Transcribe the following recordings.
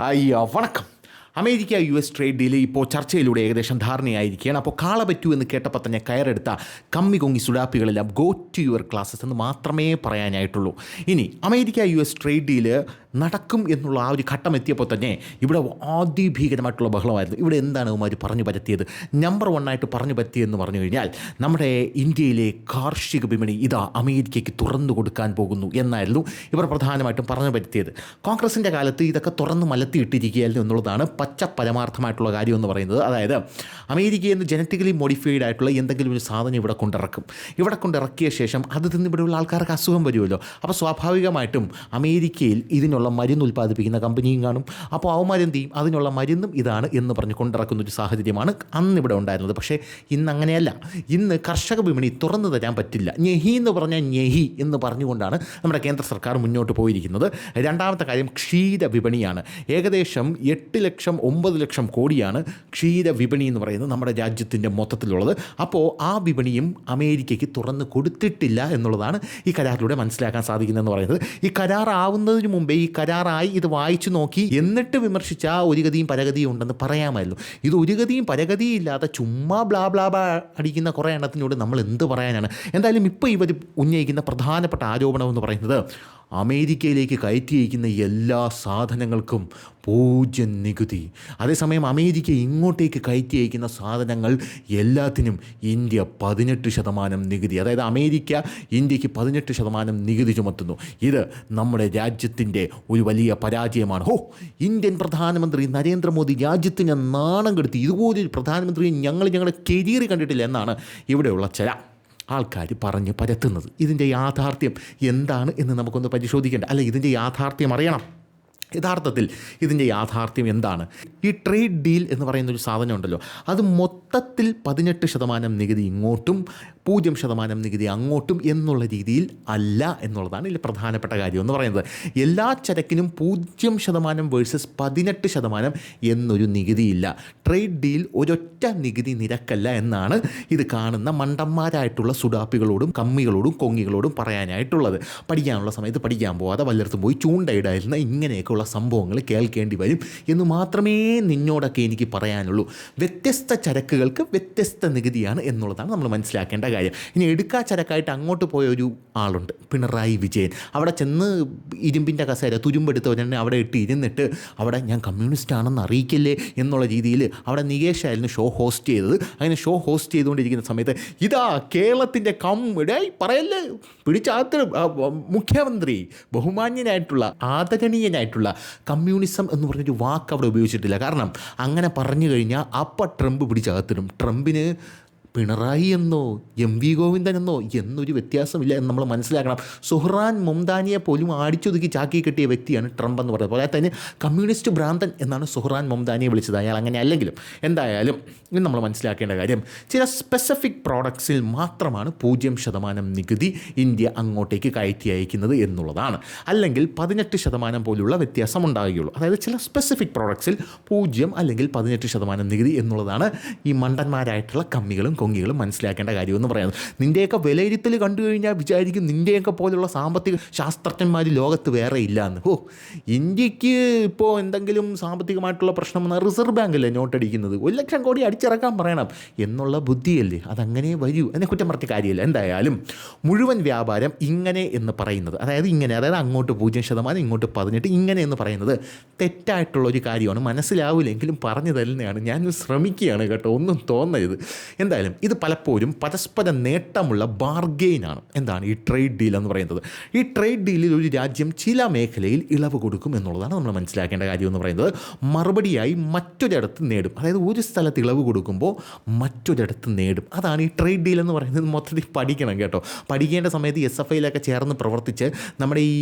അയ്യോ വണക്കം. America US trade deal ഇപ്പോൾ ചർച്ചയിലൂടെ ഏകദേശം ധാരണയായിരിക്കുകയാണ്. അപ്പോൾ കാള പറ്റൂ എന്ന് കേട്ടപ്പോൾ തന്നെ കയറെടുത്ത കമ്മി കൊങ്ങി സുഡാപ്പികളെല്ലാം ഗോ ടു യുവർ ക്ലാസ്സസ് എന്ന് മാത്രമേ പറയാനായിട്ടുള്ളൂ. ഇനി അമേരിക്ക US ട്രേഡ് ഡീല് നടക്കും എന്നുള്ള ആ ഒരു ഘട്ടം എത്തിയപ്പോൾ തന്നെ ഇവിടെ അതിഭീകരമായിട്ടുള്ള ബഹളമായിരുന്നു. ഇവിടെ എന്താണ് അവന്മാർ പറഞ്ഞു പരത്തിയത്? നമ്പർ 1 ആയിട്ട് പറഞ്ഞു പറ്റിയെന്ന് പറഞ്ഞു കഴിഞ്ഞാൽ നമ്മുടെ ഇന്ത്യയിലെ കാർഷിക വിപണി ഇതാ അമേരിക്കയ്ക്ക് തുറന്നു കൊടുക്കാൻ പോകുന്നു എന്നായിരുന്നു ഇവർ പ്രധാനമായിട്ടും പറഞ്ഞു പറ്റിയത്. കോൺഗ്രസിൻ്റെ കാലത്ത് ഇതൊക്കെ തുറന്ന് മലത്തിയിട്ടിരിക്കുകയായിരുന്നു എന്നുള്ളതാണ് പച്ച പരമാർത്ഥമായിട്ടുള്ള കാര്യം എന്ന് പറയുന്നത്. അതായത് അമേരിക്കയിൽ നിന്ന് ജനറ്റിക്കലി മോഡിഫൈഡ് ആയിട്ടുള്ള എന്തെങ്കിലും ഒരു സാധനം ഇവിടെ കൊണ്ടിറക്കും. ഇവിടെ കൊണ്ടിറക്കിയ ശേഷം അത് തിന്ന് ഇവിടെയുള്ള ആൾക്കാർക്ക് അസുഖം വരുമല്ലോ. അപ്പോൾ സ്വാഭാവികമായിട്ടും അമേരിക്കയിൽ ഇതിനുള്ള മരുന്ന് ഉൽപ്പാദിപ്പിക്കുന്ന കമ്പനിയും കാണും. അപ്പോൾ അവന്മാരെന്ത് ചെയ്യും? അതിനുള്ള മരുന്നും ഇതാണ് എന്ന് പറഞ്ഞ് കൊണ്ടിറക്കുന്ന ഒരു സാഹചര്യമാണ് അന്നിവിടെ ഉണ്ടായിരുന്നത്. പക്ഷേ ഇന്ന് അങ്ങനെയല്ല. ഇന്ന് കർഷക വിപണി തുറന്നു തരാൻ പറ്റില്ല. ഞെഹി എന്ന് പറഞ്ഞാൽ ഞെഹി എന്ന് പറഞ്ഞുകൊണ്ടാണ് നമ്മുടെ കേന്ദ്ര സർക്കാർ മുന്നോട്ട് പോയിരിക്കുന്നത്. രണ്ടാമത്തെ കാര്യം ക്ഷീര വിപണിയാണ്. ഏകദേശം 8 ലക്ഷം 9 ലക്ഷം കോടിയാണ് ക്ഷീര വിപണി എന്ന് പറയുന്നത് നമ്മുടെ രാജ്യത്തിൻ്റെ മൊത്തത്തിലുള്ളത്. അപ്പോൾ ആ വിപണിയും അമേരിക്കയ്ക്ക് തുറന്ന് കൊടുത്തിട്ടില്ല എന്നുള്ളതാണ് ഈ കരാറിലൂടെ മനസ്സിലാക്കാൻ സാധിക്കുന്നതെന്ന് പറയുന്നത്. ഈ കരാറാവുന്നതിന് മുമ്പേ ഈ കരാറായി ഇത് വായിച്ചു നോക്കി എന്നിട്ട് വിമർശിച്ച ഒരു ഗതിയും പരഗതിയും ഉണ്ടെന്ന് പറയാമായിരുന്നു. ഇത് ഒരു ഗതിയും പരഗതിയും ഇല്ലാതെ ചുമ്മാ ബ്ലാ ബ്ലാ ബ്ലാ അടിക്കുന്ന കുറേ എണ്ണത്തിനോട് നമ്മൾ എന്ത് പറയാനാണ്? എന്തായാലും ഇപ്പോൾ ഇവർ ഉന്നയിക്കുന്ന പ്രധാനപ്പെട്ട ആരോപണം എന്ന് പറയുന്നത് അമേരിക്കയിലേക്ക് കയറ്റി അയക്കുന്ന എല്ലാ സാധനങ്ങൾക്കും 0 നികുതി. അതേസമയം അമേരിക്ക ഇങ്ങോട്ടേക്ക് കയറ്റി അയക്കുന്ന സാധനങ്ങൾ എല്ലാത്തിനും ഇന്ത്യ 18% നികുതി. അതായത് അമേരിക്ക ഇന്ത്യക്ക് 18% നികുതി ചുമത്തുന്നു. ഇത് നമ്മുടെ രാജ്യത്തിൻ്റെ ഒരു വലിയ പരാജയമാണ്. ഇന്ത്യൻ പ്രധാനമന്ത്രി നരേന്ദ്രമോദി രാജ്യത്തിന് നാണം കെടുത്തി. ഇതുപോലൊരു പ്രധാനമന്ത്രിയെ ഞങ്ങളുടെ കരിയറിൽ കണ്ടിട്ടില്ല എന്നാണ് ഇവിടെയുള്ള ചില ആൾക്കാർ പറഞ്ഞ് പരത്തുന്നത്. ഇതിൻ്റെ യാഥാർത്ഥ്യം എന്താണ് എന്ന് നമുക്കൊന്ന് പരിശോധിക്കേണ്ട. അല്ല, ഇതിൻ്റെ യാഥാർത്ഥ്യം അറിയണം. യഥാർത്ഥത്തിൽ ഇതിൻ്റെ യാഥാർത്ഥ്യം എന്താണ്? ഈ ട്രേഡ് ഡീൽ എന്ന് പറയുന്നൊരു സാധനം ഉണ്ടല്ലോ, അത് മൊത്തത്തിൽ 18% നികുതി ഇങ്ങോട്ടും 0% നികുതി അങ്ങോട്ടും എന്നുള്ള രീതിയിൽ അല്ല എന്നുള്ളതാണ് ഇതിൽ പ്രധാനപ്പെട്ട കാര്യം എന്ന് പറയുന്നത്. എല്ലാ ചരക്കിനും 0% വേഴ്സസ് 18% എന്നൊരു നികുതിയില്ല. ട്രേഡ് ഡീൽ ഒരൊറ്റ നികുതി നിരക്കല്ല എന്നാണ് ഇത് കാണുന്ന മണ്ടന്മാരായിട്ടുള്ള സുഡാപ്പികളോടും കമ്മികളോടും കൊങ്ങികളോടും പറയാനായിട്ടുള്ളത്. പഠിക്കാനുള്ള സമയത്ത് പഠിക്കാൻ പോകാതെ വല്ലയിടത്തും പോയി ചൂണ്ടയിടായിരുന്ന ഇങ്ങനെയൊക്കെയുള്ള സംഭവങ്ങൾ കേൾക്കേണ്ടി വരും എന്ന് മാത്രമേ നിന്നോടൊക്കെ എനിക്ക് പറയാനുള്ളൂ. വ്യത്യസ്ത ചരക്കുകൾക്ക് വ്യത്യസ്ത നികുതിയാണ് എന്നുള്ളതാണ് നമ്മൾ മനസ്സിലാക്കേണ്ട കാര്യം. ഇനി എടുക്കാ ചരക്കായിട്ട് അങ്ങോട്ട് പോയ ഒരു ആളുണ്ട്, പിണറായി വിജയൻ. അവിടെ ചെന്ന് ഇരുമ്പിൻ്റെ കസേര തുരുമ്പെടുത്തവരെന്നെ അവിടെ ഇട്ട് ഇരുന്നിട്ട് അവിടെ ഞാൻ കമ്മ്യൂണിസ്റ്റ് ആണെന്ന് അറിയിക്കല്ലേ എന്നുള്ള രീതിയിൽ അവിടെ നികേഷായിരുന്നു ഷോ ഹോസ്റ്റ് ചെയ്തത്. അങ്ങനെ ഷോ ഹോസ്റ്റ് ചെയ്തുകൊണ്ടിരിക്കുന്ന സമയത്ത് ഇതാ കേരളത്തിൻ്റെ പറയല്ലേ പിടിച്ചാത്ത മുഖ്യമന്ത്രി ബഹുമാന്യനായിട്ടുള്ള ആദരണീയനായിട്ടുള്ള കമ്മ്യൂണിസം എന്ന് പറഞ്ഞൊരു വാക്ക് അവിടെ ഉപയോഗിച്ചിട്ടില്ല. കാരണം അങ്ങനെ പറഞ്ഞു കഴിഞ്ഞാൽ അപ്പം ട്രംപ് പിടിച്ചകത്തിടും. ട്രംപിന് പിണറായി എന്നോ MV ഗോവിന്ദൻ എന്നോ എന്നൊരു വ്യത്യാസമില്ല എന്ന് നമ്മൾ മനസ്സിലാക്കണം. സുഹ്റാൻ മൊംദാനിയെ പോലും അടിച്ചൊതുക്കി ചാക്കി കെട്ടിയ വ്യക്തിയാണ് ട്രംപ് എന്ന് പറയുന്നത്. പോലെ തന്നെ കമ്മ്യൂണിസ്റ്റ് ഭ്രാന്തൻ എന്നാണ് സുഹ്റാൻ മൊംദാനിയെ വിളിച്ചത്. അയാൾ അങ്ങനെ അല്ലെങ്കിലും എന്തായാലും ഇത് നമ്മൾ മനസ്സിലാക്കേണ്ട കാര്യം, ചില സ്പെസിഫിക് പ്രോഡക്ട്സിൽ മാത്രമാണ് 0% നികുതി ഇന്ത്യ അങ്ങോട്ടേക്ക് കയറ്റി അയക്കുന്നത് എന്നുള്ളതാണ്. അല്ലെങ്കിൽ 18% പോലുള്ള വ്യത്യാസം ഉണ്ടാകുകയുള്ളൂ. അതായത് ചില സ്പെസിഫിക് പ്രോഡക്ട്സിൽ 0 അല്ലെങ്കിൽ 18% നികുതി എന്നുള്ളതാണ് ഈ മണ്ടന്മാരായിട്ടുള്ള കമ്മികളും കൊങ്ങികളും മനസ്സിലാക്കേണ്ട കാര്യമെന്ന് പറയുന്നത്. നിൻ്റെയൊക്കെ വിലയിരുത്തൽ കണ്ടു കഴിഞ്ഞാൽ വിചാരിക്കും നിൻ്റെയൊക്കെ പോലുള്ള സാമ്പത്തിക ശാസ്ത്രജ്ഞന്മാർ ലോകത്ത് വേറെ ഇല്ല എന്ന്. ഇന്ത്യക്ക് ഇപ്പോൾ എന്തെങ്കിലും സാമ്പത്തികമായിട്ടുള്ള പ്രശ്നം വന്നാൽ റിസർവ് ബാങ്കല്ലേ നോട്ടടിക്കുന്നത്, 1 ലക്ഷം കോടി അടിച്ചിറക്കാൻ പറയണം എന്നുള്ള ബുദ്ധിയല്ലേ, അതങ്ങനെ വരൂ. അതിനെ കുറ്റം പറഞ്ഞ കാര്യമല്ല. എന്തായാലും മുഴുവൻ വ്യാപാരം ഇങ്ങനെ എന്ന് പറയുന്നത്, അതായത് അങ്ങോട്ട് 0% ഇങ്ങോട്ട് 18 ഇങ്ങനെ എന്ന് പറയുന്നത് തെറ്റായിട്ടുള്ളൊരു കാര്യമാണ്. മനസ്സിലാവില്ലെങ്കിലും പറഞ്ഞു തരുന്നതാണ്. ഞാൻ ശ്രമിക്കുകയാണ് കേട്ടോ, ഒന്നും തോന്നരുത്. എന്തായാലും ഇത് പലപ്പോഴും പരസ്പര നേട്ടമുള്ള ബാർഗെയിനാണ്. എന്താണ് ഈ ട്രേഡ് ഡീൽ എന്ന് പറയുന്നത്? ഈ ട്രേഡ് ഡീലിൽ ഒരു രാജ്യം ചില മേഖലയിൽ ഇളവ് കൊടുക്കും എന്നുള്ളതാണ് നമ്മൾ മനസ്സിലാക്കേണ്ട കാര്യം എന്ന് പറയുന്നത്. മറുപടിയായി മറ്റൊരിടത്ത് നേടും. അതായത് ഒരു സ്ഥലത്ത് ഇളവ് കൊടുക്കുമ്പോൾ മറ്റൊരിടത്ത് നേടും. അതാണ് ഈ ട്രേഡ് ഡീൽ എന്ന് പറയുന്നത്. മൊത്തത്തിൽ പഠിക്കണം കേട്ടോ. പഠിക്കേണ്ട സമയത്ത് SFIയിലൊക്കെ ചേർന്ന് പ്രവർത്തിച്ച് നമ്മുടെ ഈ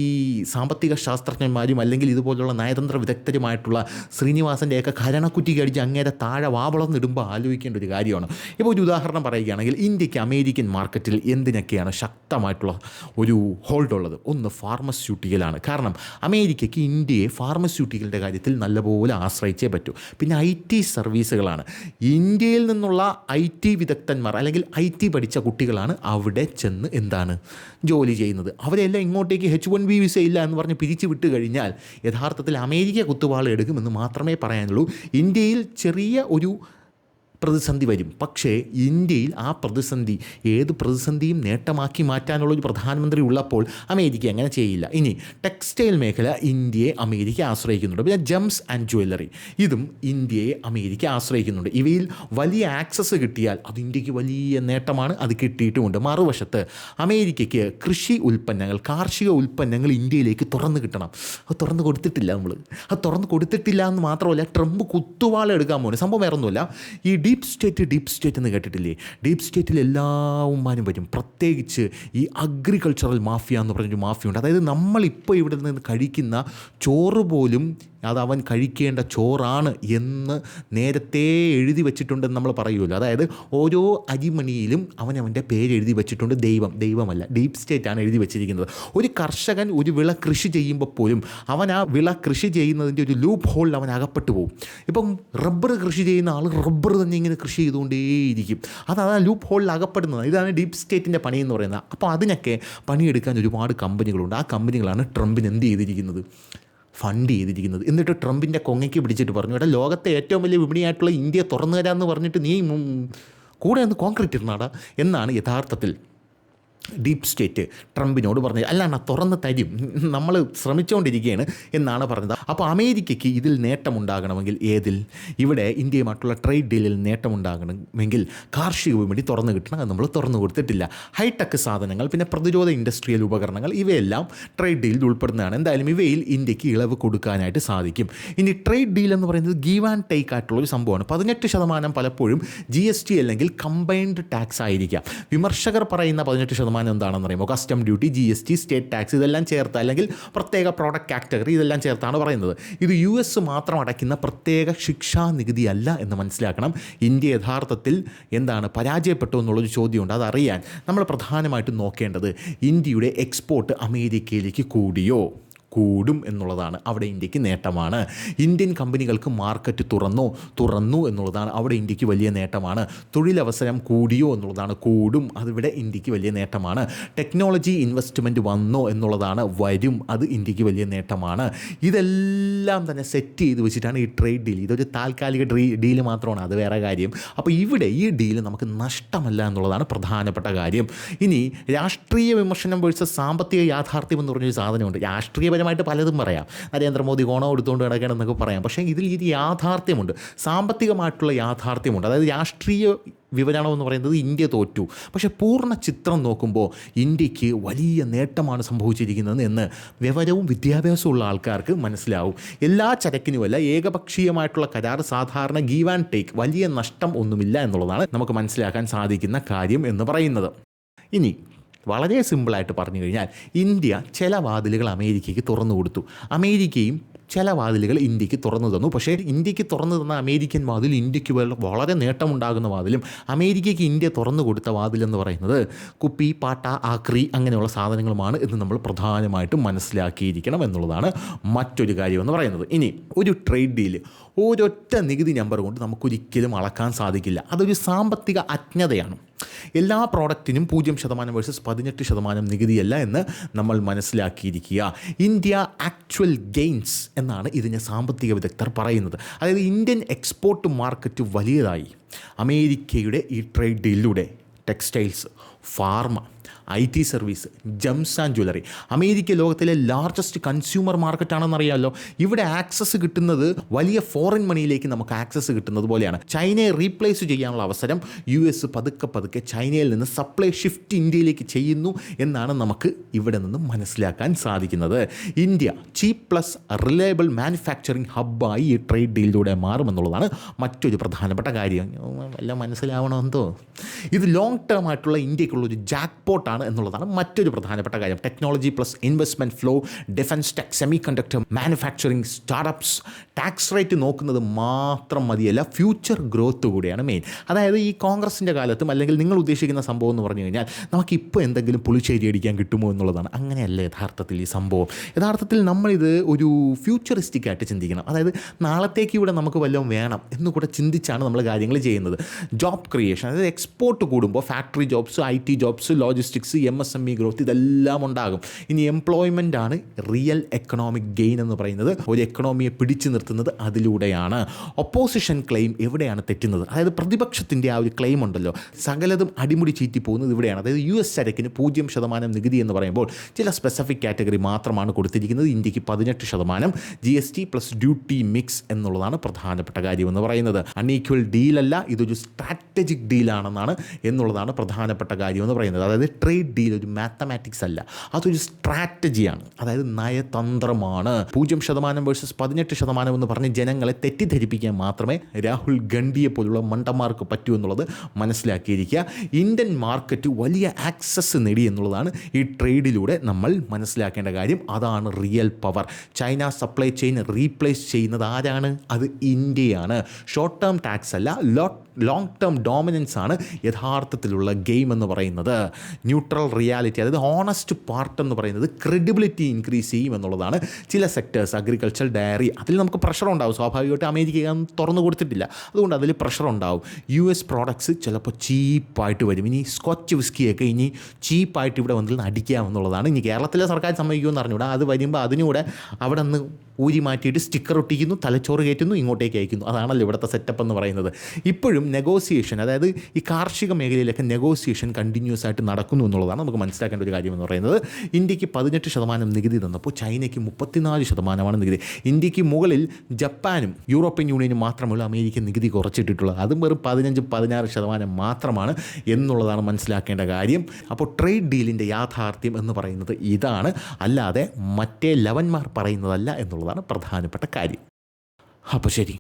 സാമ്പത്തിക ശാസ്ത്രജ്ഞന്മാരും അല്ലെങ്കിൽ ഇതുപോലുള്ള നയതന്ത്ര വിദഗ്ധരുമായിട്ടുള്ള ശ്രീനിവാസൻ്റെയൊക്കെ കരണക്കുറ്റിക്ക് അടിച്ച് അങ്ങേരെ താഴെ വാവളർന്നിടുമ്പോൾ ആലോചിക്കേണ്ട ഒരു കാര്യമാണ്. ഇപ്പോൾ ഒരു ഉദാഹരണം പറയുകയാണെങ്കിൽ ഇന്ത്യക്ക് അമേരിക്കൻ മാർക്കറ്റിൽ എന്തിനൊക്കെയാണ് ശക്തമായിട്ടുള്ള ഒരു ഹോൾഡ് ഉള്ളത്? ഒന്ന് ഫാർമസ്യൂട്ടിക്കലാണ്. കാരണം അമേരിക്കയ്ക്ക് ഇന്ത്യയെ ഫാർമസ്യൂട്ടിക്കലിൻ്റെ കാര്യത്തിൽ നല്ലപോലെ ആശ്രയിച്ചേ പറ്റൂ. പിന്നെ IT സർവീസുകളാണ്. ഇന്ത്യയിൽ നിന്നുള്ള IT വിദഗ്ധന്മാർ അല്ലെങ്കിൽ IT പഠിച്ച കുട്ടികളാണ് അവിടെ ചെന്ന് എന്താണ് ജോലി ചെയ്യുന്നത്. അവരെല്ലാം ഇങ്ങോട്ടേക്ക് H1B വിസ ഇല്ല എന്ന് പറഞ്ഞ് പിരിച്ചു വിട്ട് കഴിഞ്ഞാൽ യഥാർത്ഥത്തിൽ അമേരിക്ക കുത്തുവാള എടുക്കുമെന്ന് മാത്രമേ പറയാനുള്ളൂ. ഇന്ത്യയിൽ ചെറിയ ഒരു പ്രതിസന്ധി വരും. പക്ഷേ ഇന്ത്യയിൽ ആ പ്രതിസന്ധി ഏത് പ്രതിസന്ധിയും നേട്ടമാക്കി മാറ്റാനുള്ളൊരു പ്രധാനമന്ത്രി ഉള്ളപ്പോൾ അമേരിക്ക അങ്ങനെ ചെയ്യില്ല. ഇനി ടെക്സ്റ്റൈൽ മേഖല ഇന്ത്യയെ അമേരിക്ക ആശ്രയിക്കുന്നുണ്ട്. പിന്നെ ജെംസ് ആൻഡ് ജ്വല്ലറി, ഇതും ഇന്ത്യയെ അമേരിക്ക ആശ്രയിക്കുന്നുണ്ട്. ഇവയിൽ വലിയ ആക്സസ് കിട്ടിയാൽ അത് ഇന്ത്യക്ക് വലിയ നേട്ടമാണ്. അത് കിട്ടിയിട്ടുമുണ്ട്. മറുവശത്ത് അമേരിക്കയ്ക്ക് കൃഷി ഉൽപ്പന്നങ്ങൾ, കാർഷിക ഉൽപ്പന്നങ്ങൾ ഇന്ത്യയിലേക്ക് തുറന്നു കിട്ടണം. അത് തുറന്നു കൊടുത്തിട്ടില്ല. അത് തുറന്നു കൊടുത്തിട്ടില്ല എന്ന് മാത്രമല്ല, ട്രംപ് കുത്തുവാള എടുക്കാൻ പോകുന്നു. സംഭവം വേറെ ഒന്നുമില്ല. ഈ ഡീപ്പ് സ്റ്റേറ്റ് എന്ന് കേട്ടിട്ടില്ലേ? ഡീപ്പ് സ്റ്റേറ്റിൽ എല്ലാവരും വരും. പ്രത്യേകിച്ച് ഈ അഗ്രികൾച്ചറൽ മാഫിയ എന്ന് പറഞ്ഞൊരു മാഫിയുണ്ട്. അതായത് നമ്മളിപ്പോൾ ഇവിടെ നിന്ന് കഴിക്കുന്ന ചോറ് പോലും അത് അവൻ കഴിക്കേണ്ട ചോറാണ് എന്ന് നേരത്തെ എഴുതി വച്ചിട്ടുണ്ടെന്ന് നമ്മൾ പറയുമല്ലോ. അതായത് ഓരോ അരിമണിയിലും അവൻ്റെ പേര് എഴുതി വച്ചിട്ടുണ്ട്. ദൈവമല്ല, ഡീപ്പ് സ്റ്റേറ്റാണ് എഴുതി വച്ചിരിക്കുന്നത്. ഒരു കർഷകൻ ഒരു വിള കൃഷി ചെയ്യുമ്പോൾ പോലും അവൻ ആ വിള കൃഷി ചെയ്യുന്നതിൻ്റെ ഒരു ലൂപ്പ് ഹോളിൽ അവൻ അകപ്പെട്ടു പോകും. ഇപ്പം റബ്ബർ കൃഷി ചെയ്യുന്ന ആൾ റബ്ബർ തന്നെ ഇങ്ങനെ കൃഷി ചെയ്തുകൊണ്ടേയിരിക്കും. അതാണ് ലൂപ്പ് ഹോളിൽ അകപ്പെടുന്നത്. ഇതാണ് ഡീപ്പ് സ്റ്റേറ്റിൻ്റെ പണി എന്ന് പറയുന്നത്. അപ്പോൾ അതിനൊക്കെ പണിയെടുക്കാൻ ഒരുപാട് കമ്പനികളുണ്ട്. ആ കമ്പനികളാണ് ട്രംപിന് എന്ത് ചെയ്തിരിക്കുന്നത്? ഫണ്ട് ചെയ്തിരിക്കുന്നത്. എന്നിട്ട് ട്രംപിൻ്റെ കൊങ്ങയ്ക്ക് പിടിച്ചിട്ട് പറഞ്ഞു, എടാ ലോകത്തെ ഏറ്റവും വലിയ വിപണിയായിട്ടുള്ള ഇന്ത്യ തുറന്നു തരാമെന്ന് പറഞ്ഞിട്ട് നീ കൂടെ ഒന്ന് കോൺക്രീറ്റ് ഇടണാടാ എന്നാണ് യഥാർത്ഥത്തിൽ ഡീപ്പ് സ്റ്റേറ്റ് ട്രംപിനോട് പറഞ്ഞത്. അല്ലാണ്ട് തുറന്ന് തരും, നമ്മൾ ശ്രമിച്ചുകൊണ്ടിരിക്കുകയാണ് എന്നാണ് പറഞ്ഞത്. അപ്പോൾ അമേരിക്കയ്ക്ക് ഇതിൽ നേട്ടമുണ്ടാകണമെങ്കിൽ ഇവിടെ ഇന്ത്യയുമായിട്ടുള്ള ട്രേഡ് ഡീലിൽ നേട്ടമുണ്ടാകണമെങ്കിൽ കാർഷിക വിപണി തുറന്നു കിട്ടണം. അത് നമ്മൾ തുറന്നു കൊടുത്തിട്ടില്ല. ഹൈടെക് സാധനങ്ങൾ, പിന്നെ പ്രതിരോധ ഇൻഡസ്ട്രിയൽ ഉപകരണങ്ങൾ, ഇവയെല്ലാം ട്രേഡ് ഡീലിൽ ഉൾപ്പെടുന്നതാണ്. എന്തായാലും ഇവയിൽ ഇന്ത്യക്ക് ഇളവ് കൊടുക്കാനായിട്ട് സാധിക്കും. ഇനി ട്രേഡ് ഡീൽ എന്ന് പറയുന്നത് ഗീവ് ആൻഡ് ടേക്ക് ആയിട്ടുള്ളൊരു സംഭവമാണ്. 18% പലപ്പോഴും GST അല്ലെങ്കിൽ കമ്പൈൻഡ് ടാക്സ് ആയിരിക്കാം. വിമർശകർ പറയുന്ന 18% എന്താണെന്ന് അറിയുമ്പോൾ custom duty, GST, state tax ഇതെല്ലാം ചേർത്ത്, അല്ലെങ്കിൽ പ്രത്യേക പ്രോഡക്റ്റ് കാറ്റഗറി ഇതെല്ലാം ചേർത്താണ് പറയുന്നത്. ഇത് US മാത്രം അടയ്ക്കുന്ന പ്രത്യേക ശിക്ഷാ നികുതി അല്ല എന്ന് മനസ്സിലാക്കണം. ഇന്ത്യ യഥാർത്ഥത്തിൽ പരാജയപ്പെട്ടു എന്നുള്ളൊരു ചോദ്യമുണ്ട്. അതറിയാൻ നമ്മൾ പ്രധാനമായിട്ടും നോക്കേണ്ടത് ഇന്ത്യയുടെ എക്സ്പോർട്ട് അമേരിക്കയിലേക്ക് കൂടും എന്നുള്ളതാണ്. അവിടെ ഇന്ത്യക്ക് നേട്ടമാണ്. ഇന്ത്യൻ കമ്പനികൾക്ക് മാർക്കറ്റ് തുറന്നു എന്നുള്ളതാണ് അവിടെ ഇന്ത്യക്ക് വലിയ നേട്ടമാണ്. തൊഴിലവസരം കൂടിയോ എന്നുള്ളതാണ്, കൂടും. അതിവിടെ ഇന്ത്യക്ക് വലിയ നേട്ടമാണ്. ടെക്നോളജി ഇൻവെസ്റ്റ്മെൻറ്റ് വന്നോ എന്നുള്ളതാണ്, വരും. അത് ഇന്ത്യക്ക് വലിയ നേട്ടമാണ്. ഇതെല്ലാം തന്നെ സെറ്റ് ചെയ്ത് വെച്ചിട്ടാണ് ഈ ട്രേഡ് ഡീൽ. ഇതൊരു താൽക്കാലിക ഡീല് മാത്രമാണ്, അത് വേറെ കാര്യം. അപ്പോൾ ഇവിടെ ഈ ഡീല് നമുക്ക് നഷ്ടമല്ല എന്നുള്ളതാണ് പ്രധാനപ്പെട്ട കാര്യം. ഇനി രാഷ്ട്രീയ വിമർശനം വേഴ്സസ് സാമ്പത്തിക യാഥാർത്ഥ്യം എന്ന് പറഞ്ഞൊരു സാധനമുണ്ട്. രാഷ്ട്രീയപരമായിട്ട് പലതും പറയാം. നരേന്ദ്രമോദി ഗുണം എടുത്തുകൊണ്ട് കിടക്കണമെന്നൊക്കെ പറയാം. പക്ഷേ ഇതിൽ യാഥാർത്ഥ്യമുണ്ട്, സാമ്പത്തികമായിട്ടുള്ള യാഥാർത്ഥ്യമുണ്ട്. അതായത് രാഷ്ട്രീയ വിവരണം എന്ന് പറയുന്നത് ഇന്ത്യ തോറ്റു, പക്ഷേ പൂർണ്ണ ചിത്രം നോക്കുമ്പോൾ ഇന്ത്യക്ക് വലിയ നേട്ടമാണ് സംഭവിച്ചിരിക്കുന്നത് എന്ന് വിവരവും വിദ്യാഭ്യാസവും ഉള്ള ആൾക്കാർക്ക് മനസ്സിലാവും. എല്ലാ ചരക്കിനുമല്ല, ഏകപക്ഷീയമായിട്ടുള്ള കരാർ സാധാരണ ഗീവ് ആൻഡ് ടേക്ക്, വലിയ നഷ്ടം ഒന്നുമില്ല എന്നുള്ളതാണ് നമുക്ക് മനസ്സിലാക്കാൻ സാധിക്കുന്ന കാര്യം എന്ന് പറയുന്നത്. ഇനി വളരെ സിമ്പിളായിട്ട് പറഞ്ഞു കഴിഞ്ഞാൽ ഇന്ത്യ ചില വാതിലുകൾ അമേരിക്കയ്ക്ക് തുറന്നു കൊടുത്തു, അമേരിക്കയും ചില വാതിലുകൾ ഇന്ത്യക്ക് തുറന്നു തന്നു. പക്ഷേ ഇന്ത്യക്ക് തുറന്നു തന്ന അമേരിക്കൻ വാതിൽ ഇന്ത്യക്ക് വളരെ നേട്ടമുണ്ടാകുന്ന വാതിലും അമേരിക്കയ്ക്ക് ഇന്ത്യ തുറന്നു കൊടുത്ത വാതിലെന്ന് പറയുന്നത് കുപ്പി, പാട്ട, ആക്രി അങ്ങനെയുള്ള സാധനങ്ങളുമാണ് എന്ന് നമ്മൾ പ്രധാനമായിട്ടും മനസ്സിലാക്കിയിരിക്കണം എന്നുള്ളതാണ് മറ്റൊരു കാര്യമെന്ന് പറയുന്നത്. ഇനി ഒരു ട്രേഡ് ഡീല് ഒരൊറ്റ നികുതി നമ്പർ കൊണ്ട് നമുക്കൊരിക്കലും അളക്കാൻ സാധിക്കില്ല. അതൊരു സാമ്പത്തിക അജ്ഞതയാണ്. എല്ലാ പ്രോഡക്റ്റിനും 0% വേഴ്സസ് 18% നികുതിയല്ല എന്ന് നമ്മൾ മനസ്സിലാക്കിയിരിക്കുക. ഇന്ത്യ ആക്ച്വൽ ഗെയിൻസ് എന്നാണ് ഇതിനെ സാമ്പത്തിക വിദഗ്ധർ പറയുന്നത്. അതായത് ഇന്ത്യൻ എക്സ്പോർട്ട് മാർക്കറ്റ് വലിയതായി അമേരിക്കയുടെ ഈ ട്രേഡ് ഡീലിലൂടെ. Textiles, pharma, IT service, gems and jewellery. America ലോകത്തിലെ ലാർജസ്റ്റ് കൺസ്യൂമർ മാർക്കറ്റാണെന്നറിയാമല്ലോ. ഇവിടെ ആക്സസ് കിട്ടുന്നത് വലിയ ഫോറിൻ മണിയിലേക്ക് നമുക്ക് ആക്സസ് കിട്ടുന്നത് പോലെയാണ്. ചൈനയെ റീപ്ലേസ് ചെയ്യാനുള്ള അവസരം US പതുക്കെ ചൈനയിൽ നിന്ന് സപ്ലൈ ഷിഫ്റ്റ് ഇന്ത്യയിലേക്ക് ചെയ്യുന്നു എന്നാണ് നമുക്ക് ഇവിടെ നിന്ന് മനസ്സിലാക്കാൻ സാധിക്കുന്നത്. ഇന്ത്യ ചീപ്പ് പ്ലസ് റിലയബിൾ മാനുഫാക്ചറിങ് ഹബ്ബായി ഈ ട്രേഡ് ഡീലിലൂടെ മാറുമെന്നുള്ളതാണ് മറ്റൊരു പ്രധാനപ്പെട്ട കാര്യം. എല്ലാം മനസ്സിലാവണമെന്തോ. ഇത് ലോങ് ടേം ആയിട്ടുള്ള ഇന്ത്യക്കുള്ളൊരു ജാക്ക്പോട്ട് സപ്പോർട്ടാണ് എന്നുള്ളതാണ് മറ്റൊരു പ്രധാനപ്പെട്ട കാര്യം. Technology plus investment flow, defence tech, semi conductor, manufacturing, startups. Tax rate നോക്കുന്നത് മാത്രം മതിയല്ല, ഫ്യൂച്ചർ ഗ്രോത്ത് കൂടിയാണ് മെയിൻ. അതായത് ഈ കോൺഗ്രസിൻ്റെ കാലത്തും അല്ലെങ്കിൽ നിങ്ങൾ ഉദ്ദേശിക്കുന്ന സംഭവം എന്ന് പറഞ്ഞു കഴിഞ്ഞാൽ നമുക്കിപ്പോൾ എന്തെങ്കിലും പുളിശ്ശേരി അടിക്കാൻ കിട്ടുമോ എന്നുള്ളതാണ്. അങ്ങനെയല്ല യഥാർത്ഥത്തിൽ ഈ സംഭവം. യഥാർത്ഥത്തിൽ നമ്മളിത് ഒരു ഫ്യൂച്ചറിസ്റ്റിക് ആയിട്ട് ചിന്തിക്കണം. അതായത് നാളത്തേക്ക് ഇവിടെ നമുക്ക് വല്ലതും വേണം എന്നുകൂടെ ചിന്തിച്ചാണ് നമ്മൾ കാര്യങ്ങൾ ചെയ്യുന്നത്. ജോബ് ക്രിയേഷൻ, അതായത് എക്സ്പോർട്ട് കൂടുമ്പോൾ factory jobs, IT jobs, logistics, MSME growth ഇതെല്ലാം ഉണ്ടാകും. ഇനി എംപ്ലോയ്മെൻ്റ് ആണ് റിയൽ എക്കണോമിക് ഗെയിൻ എന്ന് പറയുന്നത്. ഒരു എക്കണോമിയെ പിടിച്ചു നിർത്തുന്നത് അതിലൂടെയാണ്. ഒപ്പോസിഷൻ ക്ലെയിം എവിടെയാണ് തെറ്റുന്നത്? അതായത് പ്രതിപക്ഷത്തിൻ്റെ ആ ഒരു ക്ലെയിം ഉണ്ടല്ലോ, സകലതും അടിമുടി ചീറ്റി പോകുന്നത് ഇവിടെയാണ്. അതായത് US ചരക്കിന് 0% നികുതി എന്ന് പറയുമ്പോൾ ചില സ്പെസിഫിക് കാറ്റഗറി മാത്രമാണ് കൊടുത്തിരിക്കുന്നത്. ഇന്ത്യക്ക് 18% GST പ്ലസ് ഡ്യൂട്ടി മിക്സ് എന്നുള്ളതാണ് പ്രധാനപ്പെട്ട കാര്യമെന്ന് പറയുന്നത്. അൺഈക്വൽ ഡീലല്ല, ഇതൊരു സ്ട്രാറ്റജിക് ഡീലാണെന്നാണ് എന്നുള്ളതാണ് പ്രധാനപ്പെട്ട കാര്യമെന്ന് പറയുന്നത്. അതായത് ട്രേഡ് ഡീൽ ഒരു മാത്തമാറ്റിക്സ് അല്ല, അതൊരു സ്ട്രാറ്റജിയാണ്, അതായത് നയതന്ത്രമാണ്. 0% വേഴ്സസ് 18% എന്ന് പറഞ്ഞ് ജനങ്ങളെ തെറ്റിദ്ധരിപ്പിക്കാൻ മാത്രമേ രാഹുൽ ഗാന്ധിയെ പോലുള്ള മണ്ടന്മാർക്ക് പറ്റൂ എന്നുള്ളത് മനസ്സിലാക്കിയിരിക്കുക. ഇന്ത്യൻ മാർക്കറ്റ് വലിയ ആക്സസ് നേടി എന്നുള്ളതാണ് ഈ ട്രേഡിലൂടെ നമ്മൾ മനസ്സിലാക്കേണ്ട കാര്യം. അതാണ് real power. China supply chain replace ചെയ്യുന്നത് ആരാണ്? അത് ഇന്ത്യയാണ്. ഷോർട്ട് ടേം ടാക്സ് അല്ല, ലോങ് ടേം ഡോമിനൻസ് ആണ് യഥാർത്ഥത്തിലുള്ള ഗെയിം എന്ന് പറയുന്നത്. ന്യൂട്രൽ റിയാലിറ്റി, അതായത് ഹോണസ്റ്റ് പാർട്ട് എന്ന് പറയുന്നത് ക്രെഡിബിലിറ്റി ഇൻക്രീസ് ചെയ്യും എന്നുള്ളതാണ്. ചില സെക്ടേഴ്സ്, അഗ്രികൾച്ചർ, ഡയറി, അതിൽ നമുക്ക് പ്രഷർ ഉണ്ടാവും. സ്വാഭാവികമായിട്ട് അമേരിക്ക തുറന്നു കൊടുത്തിട്ടില്ല, അതുകൊണ്ട് അതിൽ പ്രഷർ ഉണ്ടാവും. US പ്രോഡക്ട്സ് ചിലപ്പോൾ ചീപ്പായിട്ട് വരും. ഇനി സ്കോച്ച് വിസ്കിയൊക്കെ ഇനി ചീപ്പായിട്ട് ഇവിടെ വന്നിട്ട് അടിക്കാമെന്നുള്ളതാണ്. ഇനി കേരളത്തിലെ സർക്കാർ സമ്മതിക്കുമെന്ന് അറിഞ്ഞൂടാ. അത് വരുമ്പോൾ അതിനൂടെ അവിടെ നിന്ന് ഊരി മാറ്റിയിട്ട് സ്റ്റിക്കർ ഒട്ടിക്കുന്നു, തലച്ചോറ് കയറ്റുന്നു, ഇങ്ങോട്ടേക്ക് അയക്കുന്നു. അതാണല്ലോ ഇവിടുത്തെ സെറ്റപ്പ് എന്ന് പറയുന്നത്. ഇപ്പോഴും നെഗോസിയേഷൻ, അതായത് ഈ കാർഷിക മേഖലയിലൊക്കെ നെഗോസിയേഷൻ കണ്ടിന്യൂസ് ആയിട്ട് നടക്കുന്നു എന്നുള്ളതാണ് നമുക്ക് മനസ്സിലാക്കേണ്ട ഒരു കാര്യം എന്ന് പറയുന്നത്. ഇന്ത്യക്ക് 18% നികുതി തന്നപ്പോൾ ചൈനയ്ക്ക് 34% നികുതി. ഇന്ത്യക്ക് മുകളിൽ ജപ്പാനും യൂറോപ്യൻ യൂണിയനും മാത്രമല്ല അമേരിക്ക നികുതി കുറച്ചിട്ടിട്ടുള്ളത്. അതും വെറും 15-16% മാത്രമാണ് എന്നുള്ളതാണ് മനസ്സിലാക്കേണ്ട കാര്യം. അപ്പോൾ ട്രേഡ് ഡീലിൻ്റെ യാഥാർത്ഥ്യം എന്ന് പറയുന്നത് ഇതാണ്, അല്ലാതെ മറ്റേ ലവന്മാർ പറയുന്നതല്ല എന്നുള്ളതാണ് പ്രധാനപ്പെട്ട കാര്യം. അപ്പോൾ ശരി.